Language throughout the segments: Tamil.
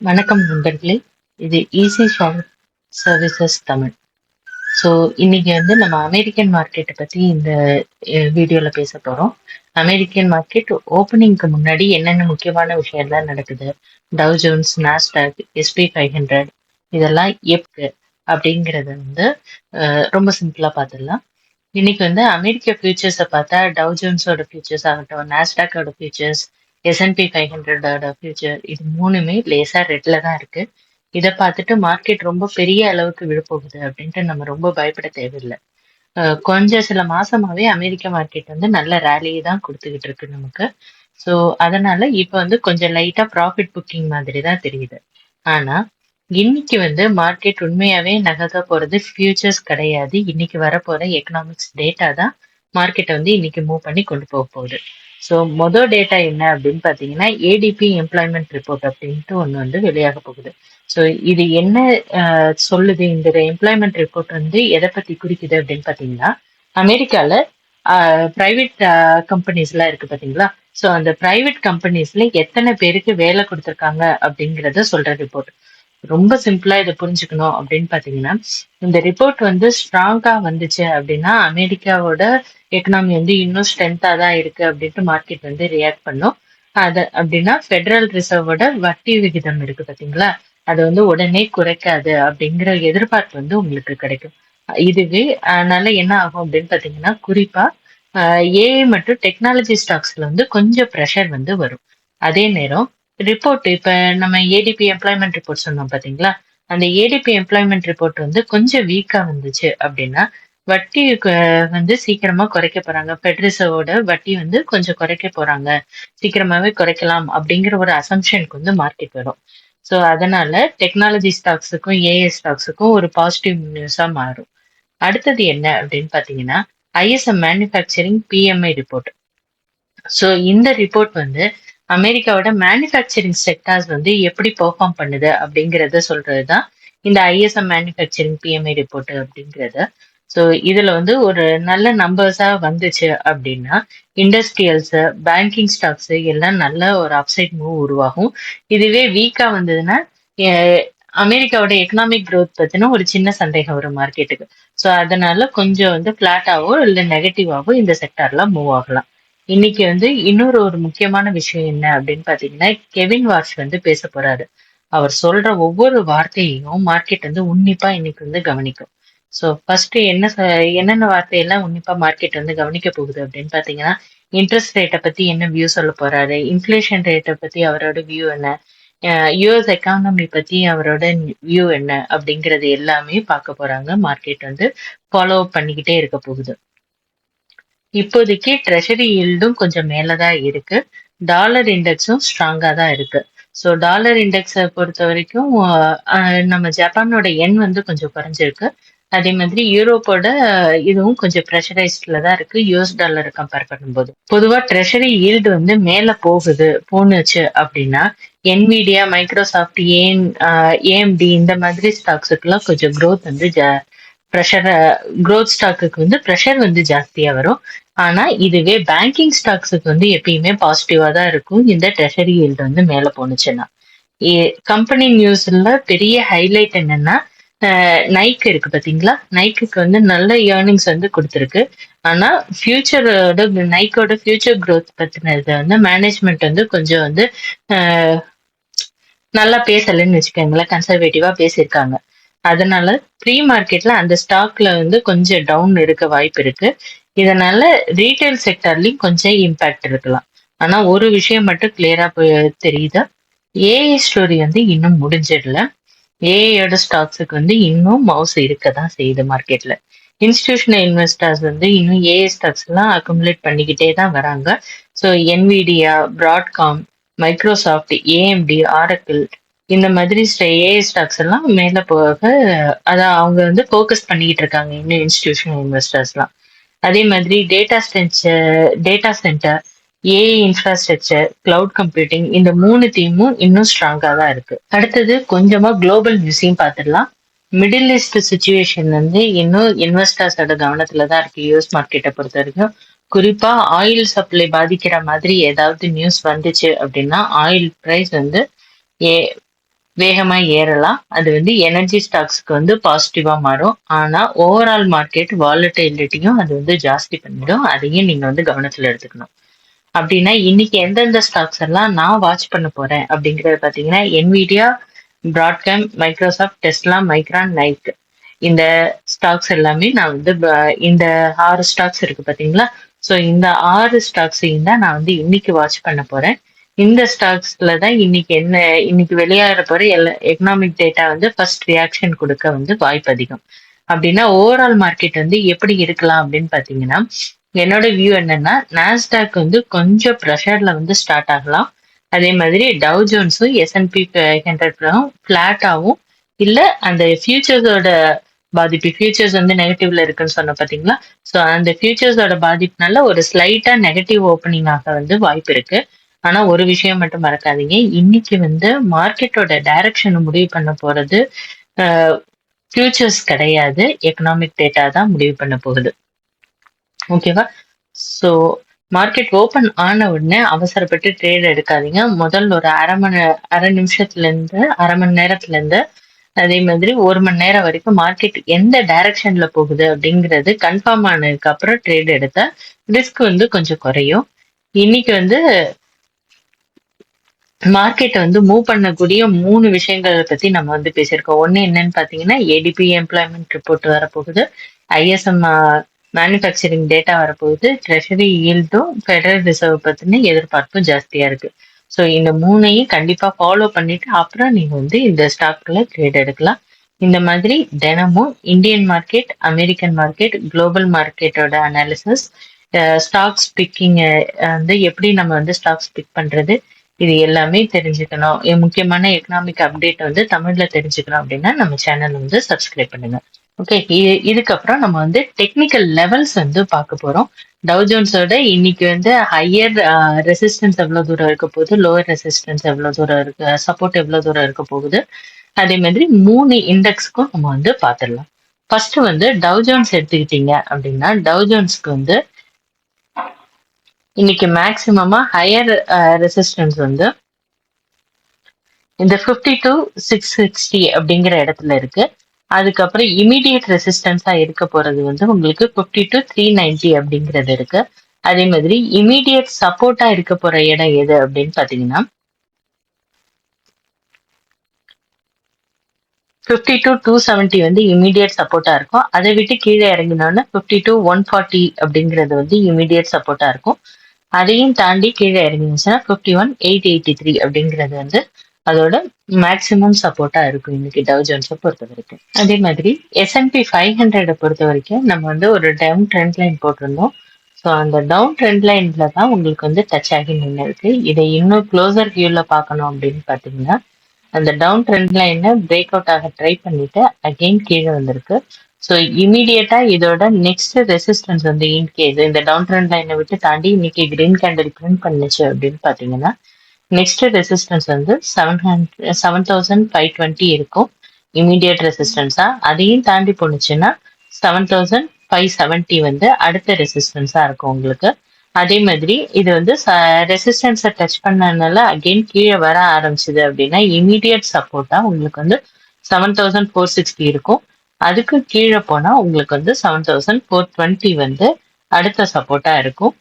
வணக்கம் நண்பர்களே. இது easy shop services Tamil. So இன்னைக்கு நம்ம அமெரிக்கன் மார்க்கெட்டை பத்தி இந்த வீடியோல பேச போறோம். அமெரிக்கன் மார்க்கெட் ஓப்பனிங்க்கு முன்னாடி என்னென்ன முக்கியமான விஷயம்லாம் நடக்குது, டவ் ஜோன்ஸ், நாஸ்டாக், SP 500 இதெல்லாம் எப்க்கு அப்படிங்கறத ரொம்ப சிம்பிளா பார்த்துடலாம். இன்னைக்கு அமெரிக்க ஃபியூச்சர்ஸை பார்த்தா டவ் ஜோன்ஸோட ஃபியூச்சர்ஸ் ஆகட்டும், நாஸ்டாக்கோட ஃபியூச்சர்ஸ், S&P 500ஓட ஃபியூச்சர், இது மூணுமே லேசா ரெட்ல தான் இருக்கு. இதை பார்த்துட்டு மார்க்கெட் ரொம்ப பெரிய அளவுக்கு விழப்போகுது அப்படின்ட்டு நம்ம ரொம்ப பயப்பட தேவையில்லை. கொஞ்சம் சில மாசமாவே அமெரிக்க மார்க்கெட் நல்ல ரேலியை தான் கொடுத்துக்கிட்டு இருக்கு நமக்கு. ஸோ அதனால இப்போ கொஞ்சம் லைட்டா ப்ராஃபிட் புக்கிங் மாதிரி தான் தெரியுது. ஆனா இன்னைக்கு மார்க்கெட் உண்மையாவே நகர்த்த போறது ஃபியூச்சர்ஸ் கிடையாது. இன்னைக்கு வரப்போற எக்கனாமிக்ஸ் டேட்டா தான் மார்க்கெட்டை இன்னைக்கு மூவ் பண்ணி கொண்டு போக போகுது. ஸோ மொதல் டேட்டா என்ன அப்படின்னு பார்த்தீங்கன்னா, ஏடிபி எம்ப்ளாய்மெண்ட் ரிப்போர்ட் அப்படின்ட்டு ஒன்று வெளியாக போகுது. ஸோ இது என்ன சொல்லுது, இந்த எம்ப்ளாய்மெண்ட் ரிப்போர்ட் எதை பத்தி குறிக்குது அப்படின்னு பார்த்தீங்கன்னா, அமெரிக்கால பிரைவேட் கம்பெனிஸ் எல்லாம் இருக்கு பாத்தீங்களா. ஸோ அந்த பிரைவேட் கம்பெனிஸ்ல எத்தனை பேருக்கு வேலை கொடுத்துருக்காங்க அப்படிங்கறத சொல்ற ரிப்போர்ட். ரொம்ப சிம்பிளா இதை புரிஞ்சுக்கணும் அப்படின்னு பாத்தீங்கன்னா, இந்த ரிப்போர்ட் ஸ்ட்ராங்கா வந்துச்சு அப்படின்னா அமெரிக்காவோட எக்கனாமி இன்னும் ஸ்ட்ரென்த்தா தான் இருக்கு அப்படின்ட்டு மார்க்கெட் ரியாக்ட் பண்ணும். அது அப்படின்னா ஃபெடரல் ரிசர்வோட வட்டி விகிதம் இருக்கு பாத்தீங்களா, அது உடனே குறைக்காது அப்படிங்கிற எதிர்பார்ப்பு உங்களுக்கு கிடைக்கும். இதுவே அதனால என்ன ஆகும் அப்படின்னு பாத்தீங்கன்னா, குறிப்பா ஏஐ மற்றும் டெக்னாலஜி ஸ்டாக்ஸ்ல கொஞ்சம் ப்ரெஷர் வரும். அதே நேரம் ரிப்போர்ட் இப்ப நம்ம ஏடிபி எம்ப்ளாய்மெண்ட் ரிப்போர்ட் சொன்னோம் பாத்தீங்களா, அந்த ஏடிபி எம்ப்ளாய்மெண்ட் ரிப்போர்ட் கொஞ்சம் வீக்கா வந்துச்சு அப்படின்னா வட்டி சீக்கிரமா குறைக்க போறாங்க. பெட்ரிசவோட வட்டி கொஞ்சம் குறைக்க போறாங்க, சீக்கிரமாவே குறைக்கலாம் அப்படிங்கிற ஒரு அசம்ஷனுக்கு மார்க்கெட் வரும். ஸோ அதனால டெக்னாலஜி ஸ்டாக்ஸுக்கும் ஏஐ ஸ்டாக்ஸுக்கும் ஒரு பாசிட்டிவ் நியூஸா மாறும். அடுத்தது என்ன அப்படின்னு பாத்தீங்கன்னா, ISM manufacturing BMI report. So இந்த ரிப்போர்ட் அமெரிக்காவோட மேனுஃபேக்சரிங் செக்டார்ஸ் எப்படி பெர்ஃபார்ம் பண்ணுது அப்படிங்கறத சொல்றதுதான் இந்த ஐஎஸ்எம் மேனுஃபேக்சரிங் பிஎம்ஐ ரிப்போர்ட் அப்படிங்கறது. ஸோ இதுல ஒரு நல்ல நம்பர்ஸா வந்துச்சு அப்படின்னா இண்டஸ்ட்ரியல்ஸ், பேங்கிங் ஸ்டாக்ஸ் எல்லாம் நல்ல ஒரு அப்சைட் மூவ் உருவாகும். இதுவே வீக்கா வந்ததுன்னா அமெரிக்காவோட எக்கனாமிக் க்ரோத் பத்தின ஒரு சின்ன சந்தேகம் வரும் மார்க்கெட்டுக்கு. ஸோ அதனால கொஞ்சம் பிளாட்டாவோ இல்ல நெகட்டிவாவோ இந்த செக்டார்லாம் மூவ் ஆகலாம். இன்னைக்கு இன்னொரு ஒரு முக்கியமான விஷயம் என்ன அப்படின்னு பாத்தீங்கன்னா, கெவின் வார்ஷ் பேச போறாரு. அவர் சொல்ற ஒவ்வொரு வார்த்தையையும் மார்க்கெட் உன்னிப்பா இன்னைக்கு கவனிக்கும். ஸோ ஃபர்ஸ்ட் என்னென்ன வார்த்தையெல்லாம் உன்னிப்பா மார்க்கெட் கவனிக்க போகுது அப்படின்னு பாத்தீங்கன்னா, இன்ட்ரெஸ்ட் ரேட்டை பத்தி என்ன வியூ சொல்ல போறாரு, இன்ஃபிளேஷன் ரேட்டை பத்தி அவரோட வியூ என்ன, யுஎஸ் எக்கானமி பத்தி அவரோட வியூ என்ன அப்படிங்கறது எல்லாமே பார்க்க போறாங்க. மார்க்கெட் ஃபாலோ பண்ணிக்கிட்டே இருக்க போகுது. இப்போதைக்கு ட்ரெஷரி ஈல்டும் கொஞ்சம் மேலதான் இருக்கு. டாலர் இண்டெக்ஸும் ஸ்ட்ராங்கா தான் இருக்கு. ஸோ டாலர் இண்டெக்ஸை பொறுத்த வரைக்கும் நம்ம ஜப்பானோட எண் கொஞ்சம் குறைஞ்சிருக்கு. அதே மாதிரி யூரோப்போட இதுவும் கொஞ்சம் ப்ரெஷரைஸ்ட்ல தான் இருக்கு யூஎஸ் டாலரை கம்பேர் பண்ணும்போது. பொதுவா ட்ரெஷரி ஈல்டு மேல போனுச்சு அப்படின்னா என்விடியா, மைக்ரோசாஃப்ட், ஏஎம்டி இந்த மாதிரி ஸ்டாக்ஸுக்கெல்லாம் கொஞ்சம் க்ரோத் ப்ரெஷர் க்ரோத் ஸ்டாக்குக்கு ப்ரெஷர் ஜாஸ்தியா வரும். ஆனா இதுவே பேங்கிங் ஸ்டாக்ஸுக்கு எப்பயுமே பாசிட்டிவா தான் இருக்கும் இந்த ட்ரெஷரி ஈல்டு மேல போனுச்சுன்னா. கம்பெனி நியூஸ்ல பெரிய ஹைலைட் என்னன்னா, நைக் இருக்கு பாத்தீங்களா, நைக்குக்கு நல்ல ஏர்னிங்ஸ் கொடுத்துருக்கு. ஆனா ஃபியூச்சரோட நைக்கோட ஃபியூச்சர் க்ரோத் பத்தினது மேனேஜ்மெண்ட் கொஞ்சம் நல்லா பேசலன்னு வச்சுக்கோங்களேன், கன்சர்வேட்டிவா பேசியிருக்காங்க. அதனால ப்ரீ மார்க்கெட்ல அந்த ஸ்டாக்ல கொஞ்சம் டவுன் இருக்க வாய்ப்பு இருக்கு. இதனால ரீட்டைல் செக்டர்லயும் கொஞ்சம் இம்பாக்ட் இருக்கலாம். ஆனா ஒரு விஷயம் மட்டும் கிளியரா தெரியுது, ஏஐ ஸ்டோரி இன்னும் முடிஞ்சிடல. ஏஐயோட ஸ்டாக்ஸுக்கு இன்னும் மவுஸ் இருக்கதான் செய்யுது மார்க்கெட்ல. இன்ஸ்டிடியூஷனல் இன்வெஸ்டர்ஸ் இன்னும் ஏஐ ஸ்டாக்ஸ் எல்லாம் அக்குமுலேட் பண்ணிக்கிட்டே தான் வராங்க. So Nvidia, Broadcom, Microsoft, AMD, Oracle இந்த மாதிரி ஏஐ ஸ்டாக்ஸ் எல்லாம் மேல போக அதான் அவங்க ஃபோக்கஸ் பண்ணிக்கிட்டு இருக்காங்க இன்னும் இன்ஸ்டிடியூஷனல் இன்வெஸ்டர்ஸ்லாம். அதே மாதிரி data centre, AI infrastructure, cloud computing இந்த மூணு தீமும் இன்னும் ஸ்ட்ராங்கா தான் இருக்கு. அடுத்தது கொஞ்சமா குளோபல் நியூஸையும் பார்த்துடலாம். மிடில் ஈஸ்ட் சுச்சுவேஷன் இன்னும் இன்வெஸ்டர்ஸோட கவனத்துல தான் இருக்கு யூஎஸ் மார்க்கெட்டை பொறுத்த வரைக்கும். குறிப்பா ஆயில் சப்ளை பாதிக்கிற மாதிரி ஏதாவது நியூஸ் வந்துச்சு அப்படின்னா ஆயில் பிரைஸ் ஏ வேகமா ஏறலாம். அது வந்து எனர்ஜி ஸ்டாக்ஸ்க்கு வந்து பாசிட்டிவா மாறும். ஆனா ஓவரால் மார்க்கெட் வாலட்டிலிட்டியும் அது வந்து ஜாஸ்தி பண்ணிடும். அதையும் நீங்க வந்து கவனத்துல எடுத்துக்கணும். அப்படின்னா இன்னைக்கு எந்தெந்த ஸ்டாக்ஸ் எல்லாம் நான் வாட்ச் பண்ண போறேன் அப்படிங்கறது பாத்தீங்கன்னா Nvidia, Broadcom, Microsoft, Tesla, Micron, Nike. இந்த ஸ்டாக்ஸ் எல்லாமே நான் வந்து இந்த 6 ஸ்டாக்ஸ் இருக்கு பாத்தீங்களா? சோ இந்த 6 ஸ்டாக்ஸையும் தான் நான் வந்து இன்னைக்கு வாட்ச் பண்ண போறேன். இந்த ஸ்டாக்ஸ்ல தான் இன்னைக்கு வெளியாக போற எக்கனாமிக் டேட்டா வந்து ஃபர்ஸ்ட் ரியாக்ஷன் கொடுக்க வந்து வாய்ப்பு அதிகம். அப்படின்னா ஓவரால் மார்க்கெட் வந்து எப்படி இருக்கலாம் அப்படின்னு பாத்தீங்கன்னா, என்னோட வியூ என்னன்னா நாஸ்டாக் வந்து கொஞ்சம் ப்ரெஷர்ல வந்து ஸ்டார்ட் ஆகலாம். அதே மாதிரி டவ் ஜோன்ஸும் S&P 500 பிளாட்டாவும் இல்ல அந்த ஃபியூச்சர்ஸோட பாதிப்பு ஃபியூச்சர்ஸ் வந்து நெகட்டிவ்ல இருக்குன்னு சொன்ன பாத்தீங்களா? சோ அந்த ஃபியூச்சர்ஸோட பாதிப்புனால ஒரு ஸ்லைட்டா நெகட்டிவ் ஓப்பனிங் ஆக வந்து வாய்ப்பு இருக்கு. ஆனா ஒரு விஷயம் மட்டும் மறக்காதீங்க. இன்னைக்கு வந்து மார்க்கெட்டோட டைரக்ஷன் முடிவு பண்ண போறது ஃபியூச்சர்ஸ் கிடையாது. எக்கனாமிக் டேட்டா தான் முடிவு பண்ண போகுது. ஓகேவா? சோ மார்க்கெட் ஓபன் ஆன உடனே அவசரப்பட்டு ட்ரேட் எடுக்காதீங்க. முதல் ஒரு அரை நிமிஷத்துல இருந்து அரை மணி நேரத்துல இருந்து அதே மாதிரி 1 மணி நேரம் வரைக்கும் மார்க்கெட் எந்த டைரக்ஷன்ல போகுது அப்படிங்கிறது கன்ஃபார்ம் ஆனதுக்கு அப்புறம் ட்ரேட் எடுத்தா ரிஸ்க் வந்து கொஞ்சம் குறையும். இன்னைக்கு வந்து மார்க்கெட் வந்து மூவ் பண்ணக்கூடிய 3 விஷயங்களை பத்தி நம்ம வந்து பேசியிருக்கோம். ஒண்ணு என்னன்னு பாத்தீங்கன்னா ADP எம்ப்ளாய்மெண்ட் ரிப்போர்ட் வரப்போகுது, ISM மேனுஃபேக்சரிங் டேட்டா வரப்போகுது, ட்ரெஷரி ஈல்டும் ஃபெடரல் ரிசர்வ் பத்தின எதிர்பார்ப்பும் ஜாஸ்தியா இருக்கு. ஸோ இந்த 3ஐயும் கண்டிப்பா ஃபாலோ பண்ணிட்டு அப்புறம் நீங்க வந்து இந்த ஸ்டாக்ல ட்ரேட் எடுக்கலாம். இந்த மாதிரி தினமும் Indian market, American market, global மார்க்கெட்டோட அனாலிசிஸ், ஸ்டாக்ஸ் பிக்கிங் வந்து எப்படி நம்ம வந்து ஸ்டாக்ஸ் பிக் பண்றது, இது எல்லாமே தெரிஞ்சுக்கணும். முக்கியமான எக்கனாமிக் அப்டேட் வந்து தமிழ்ல தெரிஞ்சுக்கணும் அப்படின்னா நம்ம சேனல் வந்து சப்ஸ்கிரைப் பண்ணுங்க. ஓகே, இதுக்கப்புறம் நம்ம வந்து டெக்னிக்கல் லெவல்ஸ் வந்து பார்க்க போறோம். டவ் ஜோன்ஸோட இன்னைக்கு வந்து ஹையர் ரெசிஸ்டன்ஸ் எவ்வளவு தூரம் இருக்க போகுது, லோவர் ரெசிஸ்டன்ஸ் எவ்வளவு தூரம் இருக்கு, சப்போர்ட் எவ்வளவு தூரம் இருக்க போகுது, அதே மாதிரி 3 இண்டெக்ஸ்க்கும் நம்ம வந்து பார்த்துடலாம். ஃபர்ஸ்ட் வந்து டவ் ஜோன்ஸ் எடுத்துக்கிட்டீங்க அப்படின்னா டவ் ஜோன்ஸ்க்கு வந்து இன்னைக்கு மேக்சிமமா ஹையர் ரெசிஸ்டன்ஸ் வந்து இந்த 52,660 அப்படிங்கிற இடத்துல இருக்கு. அதுக்கப்புறம் இமீடியட் ரெசிஸ்டன்ஸா இருக்க போறது வந்து உங்களுக்கு 52,390 அப்படிங்கிறது இருக்கு. அதே மாதிரி இமீடியட் சப்போர்ட்டா இருக்க போற இடம் எது அப்படின்னு பாத்தீங்கன்னா 52,270 வந்து இமீடியட் சப்போர்ட்டா இருக்கும். அதை விட்டு கீழே இறங்கினோன்னா 52,140 அப்படிங்கிறது வந்து இமீடியட் சப்போர்ட்டா இருக்கும். அதையும் தாண்டி கீழே இறங்கினுச்சுன்னா 51,883 அப்படிங்கிறது வந்து அதோட மேக்சிமம் சப்போர்ட்டா இருக்கும் இன்னைக்கு டவ் ஜோன்ஸை பொறுத்த வரைக்கும். அதே மாதிரி S&P 500 பொறுத்த வரைக்கும் நம்ம வந்து ஒரு டவுன் ட்ரெண்ட் லைன் போட்டிருந்தோம். ஸோ அந்த டவுன் ட்ரெண்ட் லைன்ல தான் உங்களுக்கு வந்து டச் ஆகி நின்று இருக்கு. இதை இன்னும் க்ளோசர் வியூல பார்க்கணும் அப்படின்னு பாத்தீங்கன்னா அந்த டவுன் ட்ரெண்ட் லைனை பிரேக் அவுட் ஆக ட்ரை பண்ணிட்டு அகெயின் கீழே வந்திருக்கு. ஸோ இமீடியட்டா இதோட நெக்ஸ்ட் ரெசிஸ்டன்ஸ் வந்து இன்கேஸ் இந்த டவுன் ட்ரெண்ட் லைனை விட்டு தாண்டி இன்னைக்கு கிரீன் கேண்டில் பிரிண்ட் பண்ணுச்சு அப்படின்னு பாத்தீங்கன்னா நெக்ஸ்ட் ரெசிஸ்டன்ஸ் வந்து 7,520 இருக்கும் இமீடியட் ரெசிஸ்டன்ஸா. அதையும் தாண்டி போனுச்சுன்னா 7,570 வந்து அடுத்த ரெசிஸ்டன்ஸா இருக்கும் உங்களுக்கு. அதே மாதிரி இது வந்து ரெசிஸ்டன்ஸை டச் பண்ணனால அகெயின் கீழே வர ஆரம்பிச்சது அப்படின்னா இமீடியட் சப்போர்ட்டா உங்களுக்கு வந்து 7,460 இருக்கும். அதுக்கு கீழே போனா உங்களுக்கு வந்து 7,420 வந்து அடுத்த சப்போர்ட்டா இருக்கும்.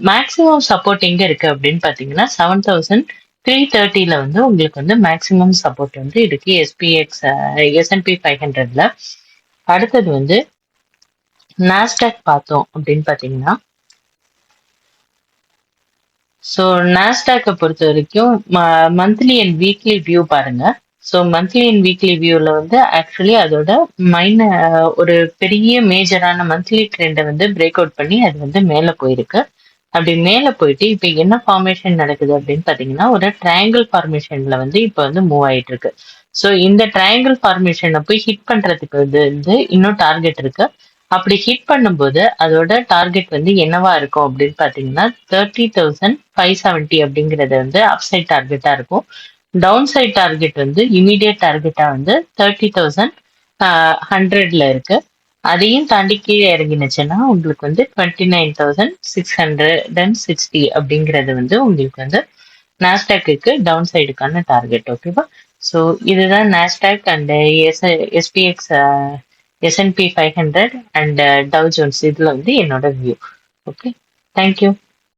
மேக்சிமம் சப்போர்ட் எங்க இருக்கு அப்படின்னு பாத்தீங்கன்னா 7,330 வந்து உங்களுக்கு வந்து மேக்சிமம் சப்போர்ட் வந்து இருக்கு S&P 500ல. அடுத்தது வந்து நாஸ்டாக் பார்த்தோம் அப்படின்னு பாத்தீங்கன்னா ஸோ நாஸ்டாக்கை பொறுத்த வரைக்கும் மந்த்லி அண்ட் வீக்லி வியூ பாருங்க. ஸோ மந்த்லி அண்ட் வீக்லி வியூல வந்து ஆக்சுவலி அதோட ஒரு பெரிய மேஜரான மந்த்லி ட்ரெண்டை வந்து பிரேக் அவுட் பண்ணி அது வந்து மேலே போயிருக்கு. அப்படி மேலே போயிட்டு இப்போ என்ன ஃபார்மேஷன் நடக்குது அப்படின்னு பார்த்தீங்கன்னா ஒரு ட்ரையாங்கிள் ஃபார்மேஷன்ல வந்து இப்போ வந்து மூவ் ஆயிட்டு இருக்கு. ஸோ இந்த ட்ரையாங்கிள் ஃபார்மேஷனை போய் ஹிட் பண்றதுக்கு வந்து இன்னும் டார்கெட் இருக்கு. அப்படி ஹிட் பண்ணும்போது அதோட டார்கெட் வந்து என்னவா இருக்கும் அப்படின்னு பாத்தீங்கன்னா 30,570 அப்படிங்கறது வந்து அப்சைட் டார்கெட்டா இருக்கும். டவுன் சைட் டார்கெட் வந்து இமீடியட் டார்கெட்டா வந்து 30,100ல இருக்கு. அதையும் தாண்டி கீழே இறங்கினுச்சுன்னா உங்களுக்கு வந்து 29,660 அப்படிங்கிறது வந்து உங்களுக்கு வந்து நாஸ்டாக்கு டவுன் சைடுக்கான டார்கெட். ஓகேவா? ஸோ இதுதான் Nasdaq and SPX S&P 500 and Dow Jones இதில் வந்து என்னோட வியூ. Okay, thank you.